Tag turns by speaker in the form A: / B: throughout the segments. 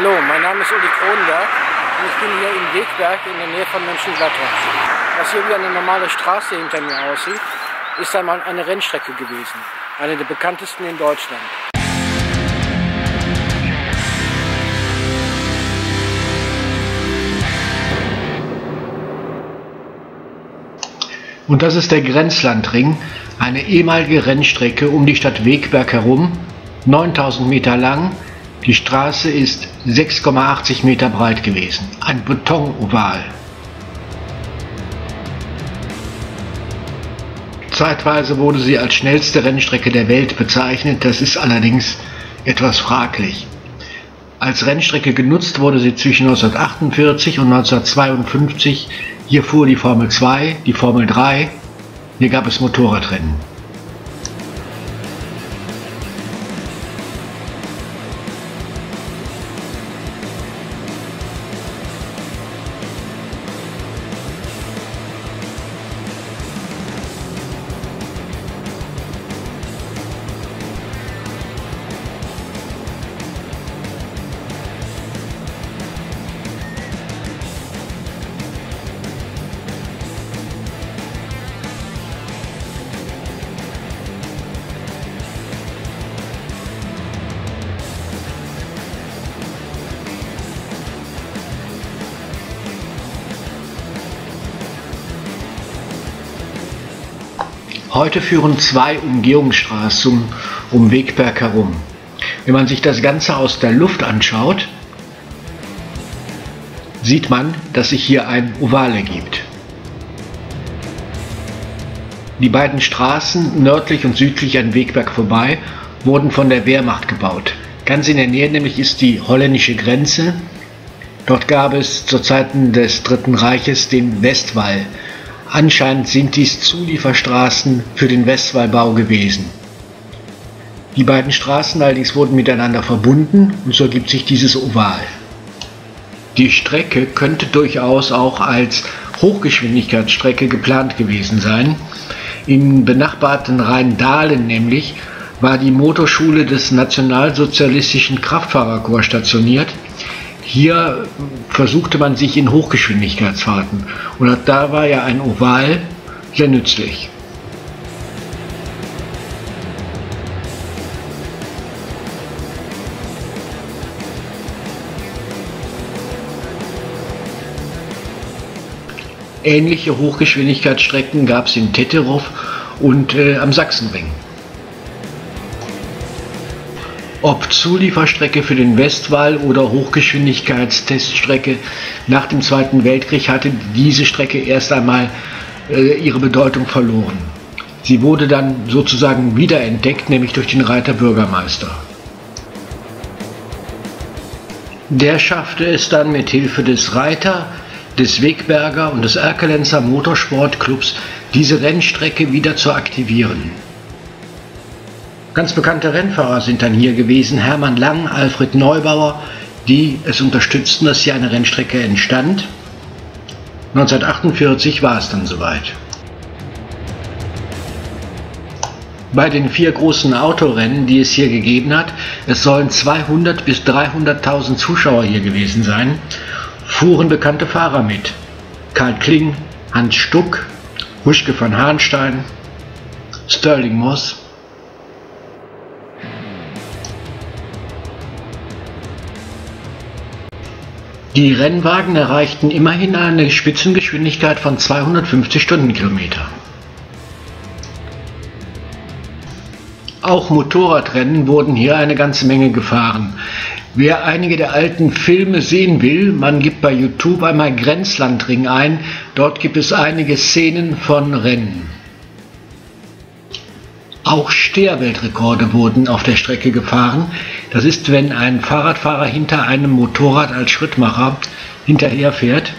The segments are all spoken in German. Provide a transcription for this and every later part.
A: Hallo, mein Name ist Uli Kronenberg und ich bin hier in Wegberg in der Nähe von Mönchengladbach. Was hier wie eine normale Straße hinter mir aussieht, ist einmal eine Rennstrecke gewesen, eine der bekanntesten in Deutschland.
B: Und das ist der Grenzlandring, eine ehemalige Rennstrecke um die Stadt Wegberg herum, 9000 Meter lang. Die Straße ist 6,80 Meter breit gewesen, ein Betonoval. Zeitweise wurde sie als schnellste Rennstrecke der Welt bezeichnet, das ist allerdings etwas fraglich. Als Rennstrecke genutzt wurde sie zwischen 1948 und 1952. Hier fuhr die Formel 2, die Formel 3, hier gab es Motorradrennen. Heute führen 2 Umgehungsstraßen um Wegberg herum. Wenn man sich das Ganze aus der Luft anschaut, sieht man, dass sich hier ein Oval ergibt. Die beiden Straßen nördlich und südlich an Wegberg vorbei wurden von der Wehrmacht gebaut. Ganz in der Nähe nämlich ist die holländische Grenze. Dort gab es zu Zeiten des Dritten Reiches den Westwall. Anscheinend sind dies Zulieferstraßen für den Westwallbau gewesen. Die beiden Straßen allerdings wurden miteinander verbunden und so ergibt sich dieses Oval. Die Strecke könnte durchaus auch als Hochgeschwindigkeitsstrecke geplant gewesen sein. Im benachbarten Rheindahlen nämlich war die Motorschule des Nationalsozialistischen Kraftfahrerkorps stationiert. Hier versuchte man sich in Hochgeschwindigkeitsfahrten und da war ja ein Oval sehr nützlich. Ähnliche Hochgeschwindigkeitsstrecken gab es in Tetterow und am Sachsenring. Ob Zulieferstrecke für den Westwall oder Hochgeschwindigkeitsteststrecke, nach dem Zweiten Weltkrieg hatte diese Strecke erst einmal ihre Bedeutung verloren. Sie wurde dann sozusagen wiederentdeckt, nämlich durch den Reiter Bürgermeister. Der schaffte es dann mit Hilfe des Reiter, des Wegberger und des Erkelenzer Motorsportclubs, diese Rennstrecke wieder zu aktivieren. Ganz bekannte Rennfahrer sind dann hier gewesen, Hermann Lang, Alfred Neubauer, die es unterstützten, dass hier eine Rennstrecke entstand. 1948 war es dann soweit. Bei den 4 großen Autorennen, die es hier gegeben hat, es sollen 200.000 bis 300.000 Zuschauer hier gewesen sein, fuhren bekannte Fahrer mit. Karl Kling, Hans Stuck, Huschke van Hahnstein, Stirling Moss. Die Rennwagen erreichten immerhin eine Spitzengeschwindigkeit von 250 Stundenkilometer. Auch Motorradrennen wurden hier eine ganze Menge gefahren. Wer einige der alten Filme sehen will, man gibt bei YouTube einmal Grenzlandring ein, dort gibt es einige Szenen von Rennen. Auch Steherweltrekorde wurden auf der Strecke gefahren. Das ist, wenn ein Fahrradfahrer hinter einem Motorrad als Schrittmacher hinterherfährt.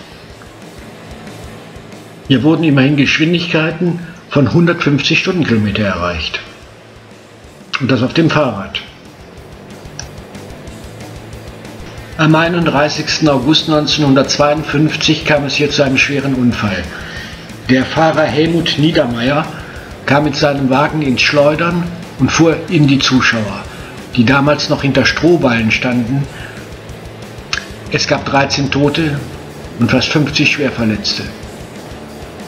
B: Hier wurden immerhin Geschwindigkeiten von 150 Stundenkilometer erreicht. Und das auf dem Fahrrad. Am 31. August 1952 kam es hier zu einem schweren Unfall. Der Fahrer Helmut Niedermeyer kam mit seinem Wagen ins Schleudern und fuhr in die Zuschauer, die damals noch hinter Strohballen standen. Es gab 13 Tote und fast 50 Schwerverletzte.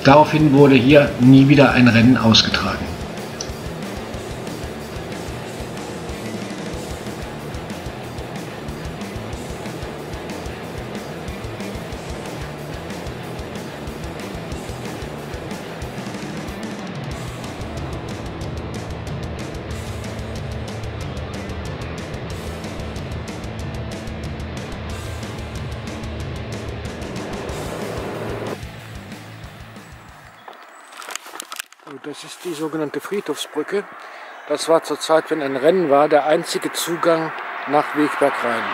B: Daraufhin wurde hier nie wieder ein Rennen ausgetragen.
A: Das ist die sogenannte Friedhofsbrücke. Das war zur Zeit, wenn ein Rennen war, der einzige Zugang nach Wegberg rein.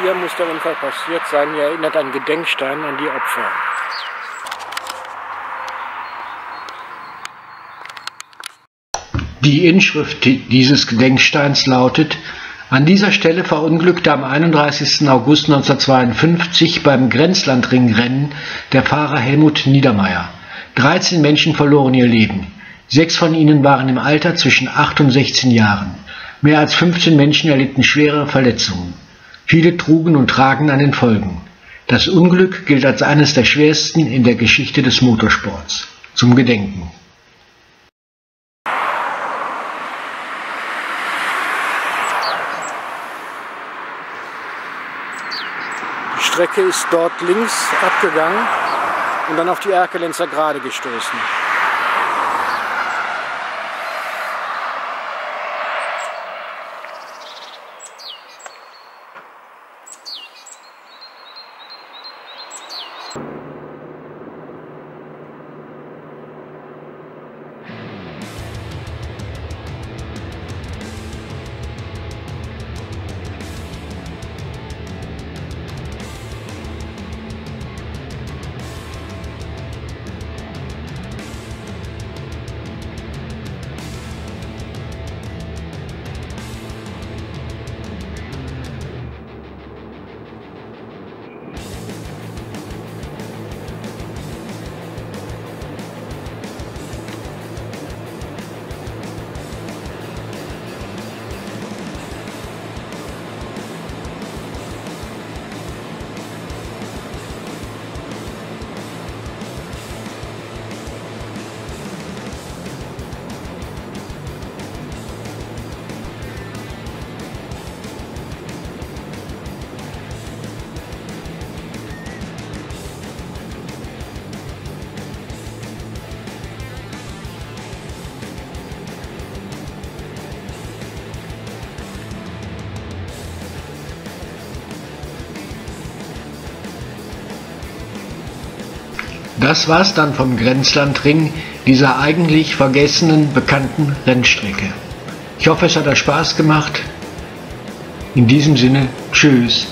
A: Hier muss der Unfall passiert sein. Hier erinnert ein Gedenkstein an die Opfer.
B: Die Inschrift dieses Gedenksteins lautet: An dieser Stelle verunglückte am 31. August 1952 beim Grenzlandringrennen der Fahrer Helmut Niedermeyer. 13 Menschen verloren ihr Leben. 6 von ihnen waren im Alter zwischen 8 und 16 Jahren. Mehr als 15 Menschen erlitten schwere Verletzungen. Viele trugen und tragen an den Folgen. Das Unglück gilt als eines der schwersten in der Geschichte des Motorsports. Zum Gedenken.
A: Die Strecke ist dort links abgegangen und dann auf die Erkelenzer Gerade gestoßen.
B: Das war's dann vom Grenzlandring, dieser eigentlich vergessenen, bekannten Rennstrecke. Ich hoffe, es hat euch Spaß gemacht. In diesem Sinne, tschüss.